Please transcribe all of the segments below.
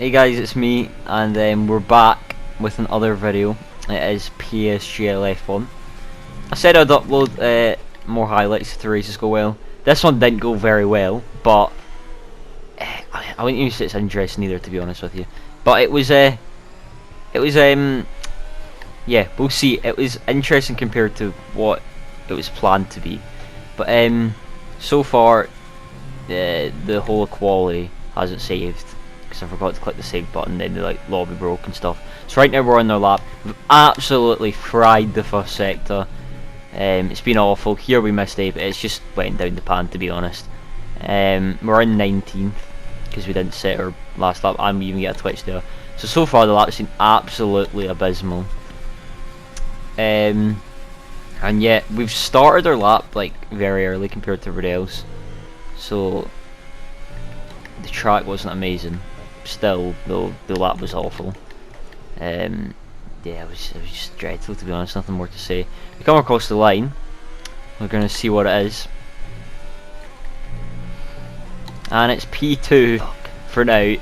Hey guys, it's me, and we're back with another video. It is PSGLS27. I said I'd upload more highlights if the races go well. This one didn't go very well, but I wouldn't even say it's interesting either, to be honest with you. But yeah, we'll see. It was interesting compared to what it was planned to be. But so far, the whole equality hasn't saved. Because I forgot to click the save button, then the lobby broke and stuff. So right now we're on their lap. We've absolutely fried the first sector. It's been awful. Here we missed it, but it's just went down the pan, to be honest. We're in 19th because we didn't set our last lap, and we even get a twitch there. So far the lap's been absolutely abysmal. And yet we've started our lap very early compared to everybody else. So the track wasn't amazing. Still, though, the lap was awful. Yeah, it was just dreadful, to be honest. Nothing more to say. We come across the line. We're going to see what it is, and it's P2 for now. I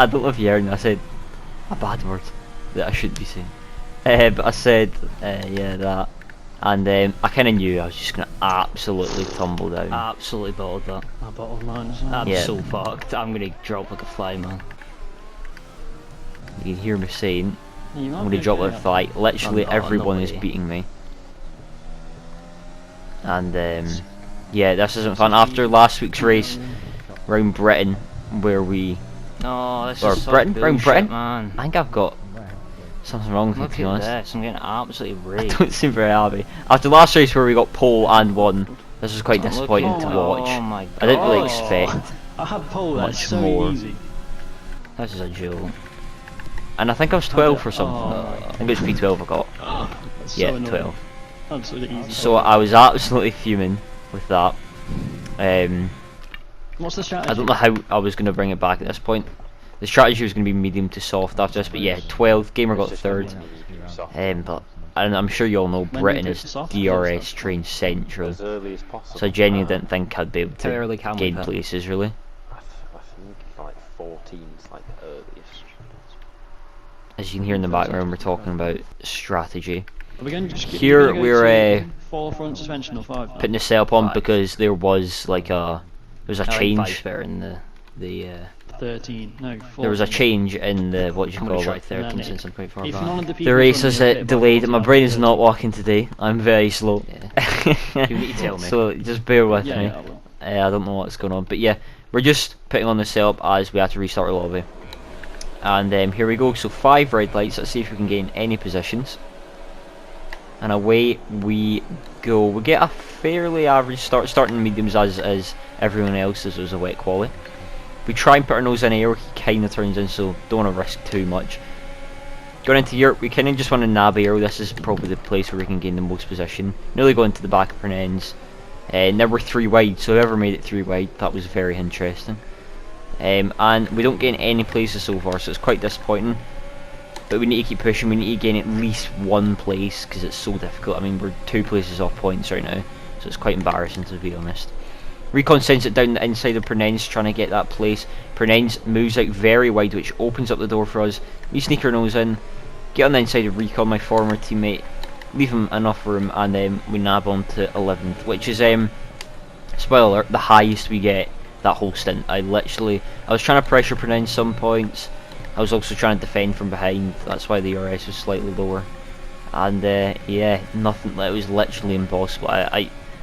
don't know if you heard me. I said a bad word that I shouldn't be saying, but I said yeah, that, and I kind of knew I was just going to absolutely tumble down. Absolutely bottled that. I bottled mine as well. I'm so fucked. I'm going to drop like a fly, man. You can hear me saying, I'm going to drop like a fly. Literally everyone is beating me. And yeah, this isn't fun. After last week's race round Britain, where we... Oh, this or is Britain? Round Britain? Man. I think I've got something wrong with me, to be honest. This. I'm getting absolutely I raped. don't seem very happy. After last race where we got pole and won, this was quite disappointing to watch. Oh my God. I didn't really expect I had pole, much so more. easy. This is a joke. And I think I was 12 or something. I think it was P12 I got. Yeah, So 12. Absolutely easy. So I was absolutely fuming with that. What's the strategy? I don't know how I was going to bring it back at this point. The strategy was going to be medium to soft after this, but yeah, 12th. Gamer got third. But and I'm sure you all know Britain is DRS train central. So I genuinely didn't think I'd be able to gain places, really. I think like 14's like the earliest. As you can hear in the background, we're talking about strategy. Are we going to just Here we're 4 front suspension or 5? putting the setup on because there was a change. Better in the 13, no, 14. There was a change in the what you I'm call gonna try it. 13 since I'm quite far If back. none of the people The race from is the pit delayed. box My are brain is 13. not working today. I'm very slow. You need to tell me. So just bear with Yeah, me. yeah, I will. I don't know what's going on, but yeah, we're just putting on the setup as we have to restart our lobby. And here we go. So 5 red lights. Let's see if we can gain any positions. And away we go. We get a fairly average start, starting mediums as everyone else's was a wet quali. We try and put our nose in air. He kind of turns in, so don't want to risk too much. Going into Europe, we kind of just want to nab air. This is probably the place where we can gain the most position. Nearly going to the back of our ends. Now we're 3 wide, so whoever made it 3 wide, that was very interesting. And we don't gain any places so far, so it's quite disappointing. But we need to keep pushing. We need to gain at least 1 place because it's so difficult. I mean, we're 2 places off points right now, so it's quite embarrassing, to be honest. Recon sends it down the inside of Pernenz, trying to get that place. Pernenz moves out very wide, which opens up the door for us. We sneak our nose in, get on the inside of Recon, my former teammate, leave him enough room, and then we nab on to 11th, which is, spoiler alert, the highest we get that whole stint. I was trying to pressure Pernenz some points. I was also trying to defend from behind. That's why the ERS was slightly lower. And yeah, nothing. It was literally impossible.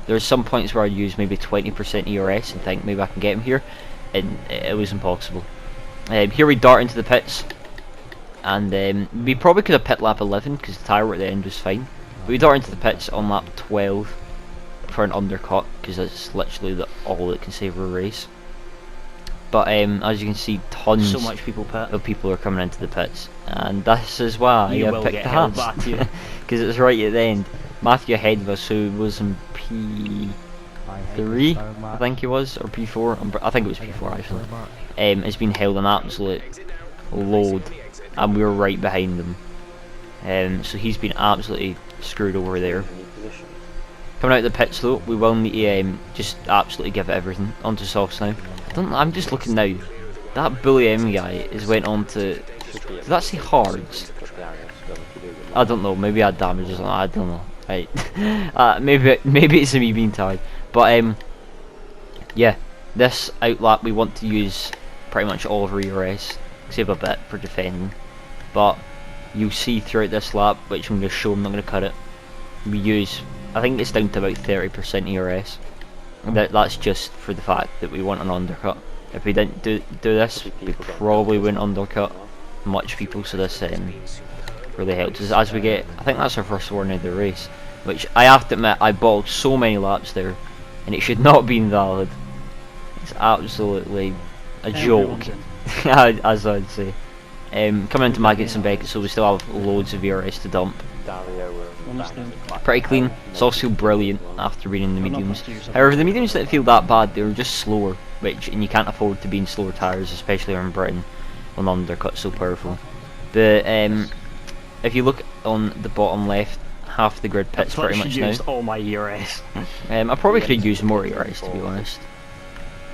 There's some points where I'd use maybe 20% ERS and think maybe I can get him here, and it was impossible. Here we dart into the pits, and we probably could have pit lap 11 because the tyre at the end was fine. But we dart into the pits on lap 12 for an undercut because that's literally all that can save a race. But as you can see, tons So much people of people are coming into the pits, and this is why You I will picked get the held Haas, back, you. because it's right at the end. Matthew ahead of us, who was in P3, I think he was, or P4. I think it was P4 actually. Has been held an absolute load, and we were right behind him. So he's been absolutely screwed over there. Coming out of the pits though, we will need to just absolutely give it everything onto softs now. I'm just looking now. that Bully M guy is went on to. Did that say hards? I don't know. Maybe I had damages on. I don't know. Right. Maybe it's me being tired. But yeah, this outlap we want to use pretty much all of our ERS, save a bit for defending. But you'll see throughout this lap, which I'm going to show. I'm not going to cut it. We use. I think it's down to about 30% ERS. That's just for the fact that we want an undercut. If we didn't do this, we probably wouldn't undercut much people, so this really helps us as we get. I think that's our first warning of the race, which I have to admit I bottled so many laps there, and it should not have been valid. It's absolutely a joke, as I'd say. Coming into Maggots and Beckett, so we still have loads of ERS to dump. Pretty clean. It's also brilliant after being in the mediums. However, the mediums didn't feel that bad. They were just slower, and you can't afford to be in slower tyres, especially in Britain when undercut's so powerful. But if you look on the bottom left, half the grid pits pretty much now. All my ERS. I probably could have used more ERS, to be honest,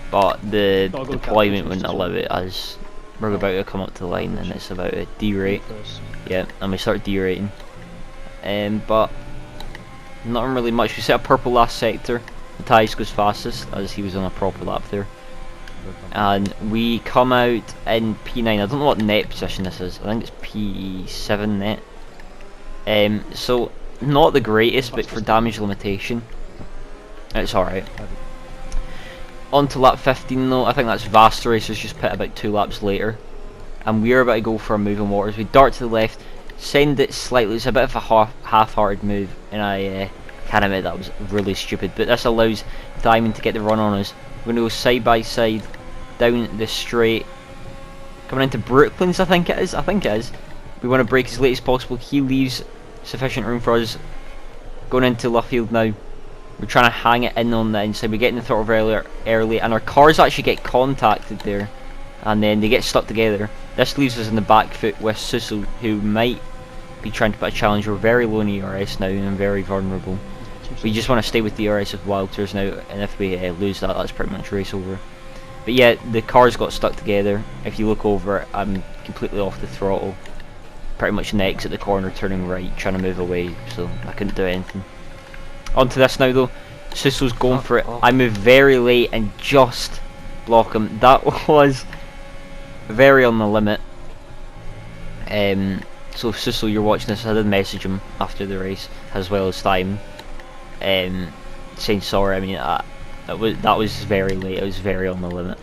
but the deployment wouldn't allow it, as we're about to come up to the line and it's about to derate. Yeah, and we start derating. But nothing really much. We set a purple last sector. Matthias goes fastest as he was on a proper lap there. And we come out in P9. I don't know what net position this is. I think it's P7 net. So not the greatest, but for damage limitation, it's alright. On to lap 15 though. I think that's Vast Racers just pit about 2 laps later. And we're about to go for a move in waters. We dart to the left, send it slightly. It's a bit of a half-hearted move, and I can't admit that was really stupid. But this allows Diamond to get the run on us. We're going to go side by side down the straight, coming into Brooklands. I think it is. We want to brake as late as possible. He leaves sufficient room for us. Going into Luffield now. We're trying to hang it in on the inside. We get in the throttle early, and our cars actually get contacted there, and then they get stuck together. This leaves us in the back foot with Suso, who might be trying to put a challenge. We're very low in ERS now and very vulnerable. We just want to stay with the ERS of Wilders now, and if we lose that, that's pretty much race over. But yeah, the cars got stuck together. If you look over, I'm completely off the throttle, pretty much next at the corner, turning right, trying to move away, so I couldn't do anything. Onto this now though. Suso's going for it. I move very late and just block him. That was very on the limit. So Suso, you're watching this, I did message him after the race, as well as time, saying sorry. I mean, that was very late. It was very on the limit.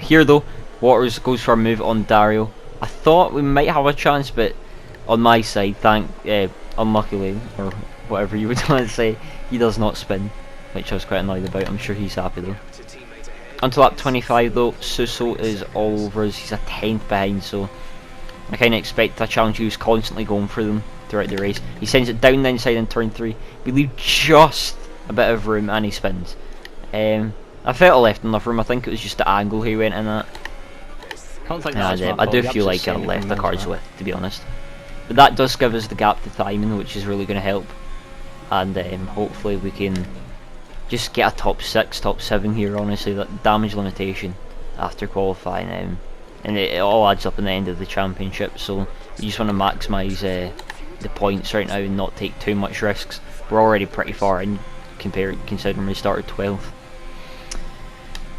Here though, Waters goes for a move on Dario. I thought we might have a chance, but on my side, unluckily, or whatever you would want to say, he does not spin, which I was quite annoyed about. I'm sure he's happy though. Until lap 25 though, Suso is all over us. He's a 10th behind, so I kind of expect a challenge. He was constantly going for them throughout the race. He sends it down the inside in turn 3. We leave just a bit of room and he spins. I felt I left enough room. I think it was just the angle he went in at. I do feel like I left the cards with, to be honest. But that does give us the gap to timing, which is really going to help. And hopefully we can just get a top 6, top 7 here. Honestly, that damage limitation after qualifying, and it all adds up in the end of the championship. So you just want to maximise the points right now and not take too much risks. We're already pretty far in considering we started 12th.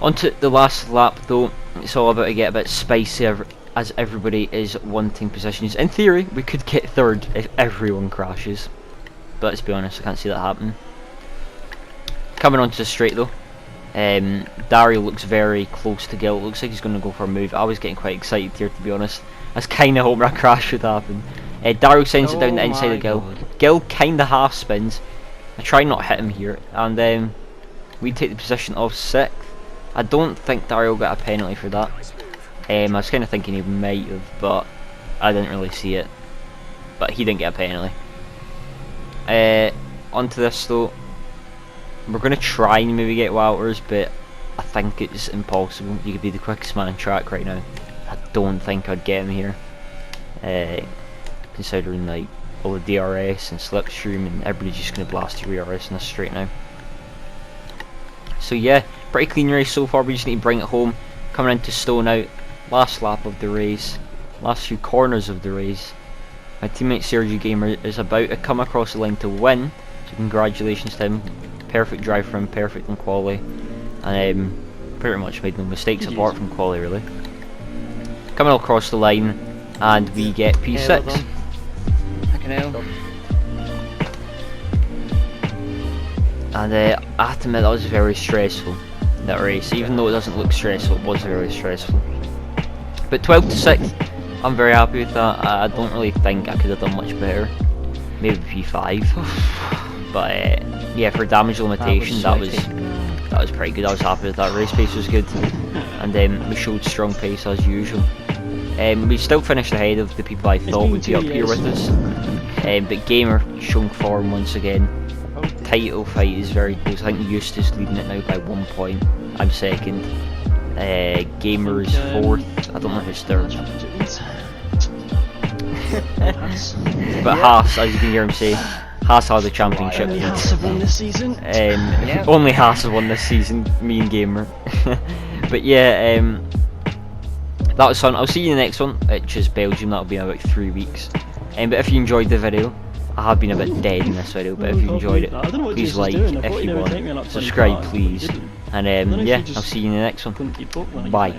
On to the last lap though. It's all about to get a bit spicy as everybody is wanting positions. In theory, we could get 3rd if everyone crashes, but let's be honest, I can't see that happening. Coming onto the straight though, Dario looks very close to Gil. It looks like he's going to go for a move. I was getting quite excited here, to be honest. I was kind of hoping a crash would happen. Dario sends it down the inside of Gil. Gil kind of half spins. I try not to hit him here, and we take the position of 6th. I don't think Dario got a penalty for that. I was kind of thinking he might have, but I didn't really see it. But he didn't get a penalty. Onto this though. We're going to try and maybe get Wouters, but I think it's impossible. You could be the quickest man on track right now. I don't think I'd get him here. Considering like all the DRS and slipstream, and everybody's just going to blast your DRS in this straight now. So yeah, pretty clean race so far. We just need to bring it home. Coming into Stowe now. last lap of the race, last few corners of the race. My teammate Sergio Gamer is about to come across the line to win, so congratulations to him. Perfect drive for him, perfect in quali, and pretty much made no mistakes apart from quali really. Coming across the line, and we get P6. Yeah, well done. Fucking hell. And I have to admit that was very stressful, that race. Even though it doesn't look stressful, it was very stressful. But 12 to 6, I'm very happy with that. I don't really think I could have done much better. Maybe P5. But yeah, for damage limitation, that was pretty good. I was happy with that. Race pace was good, and we showed strong pace as usual. We still finished ahead of the people I thought would be up here with us. But Gamer showing form once again. Title fight is very close. I think Eustace leading it now by 1 point. I'm second. Gamer is fourth. I don't know who's third. But Haas, as you can hear him say, Haas are the championship. Only Haas have won this season. Only Haas have won this season, me and Gamer. But yeah, that was fun. I'll see you in the next one, which is Belgium. That'll be in about 3 weeks. But if you enjoyed the video, I have been a bit dead in this video, but if you enjoyed it, please like, if you want, subscribe please, and yeah, I'll see you in the next one. Bye.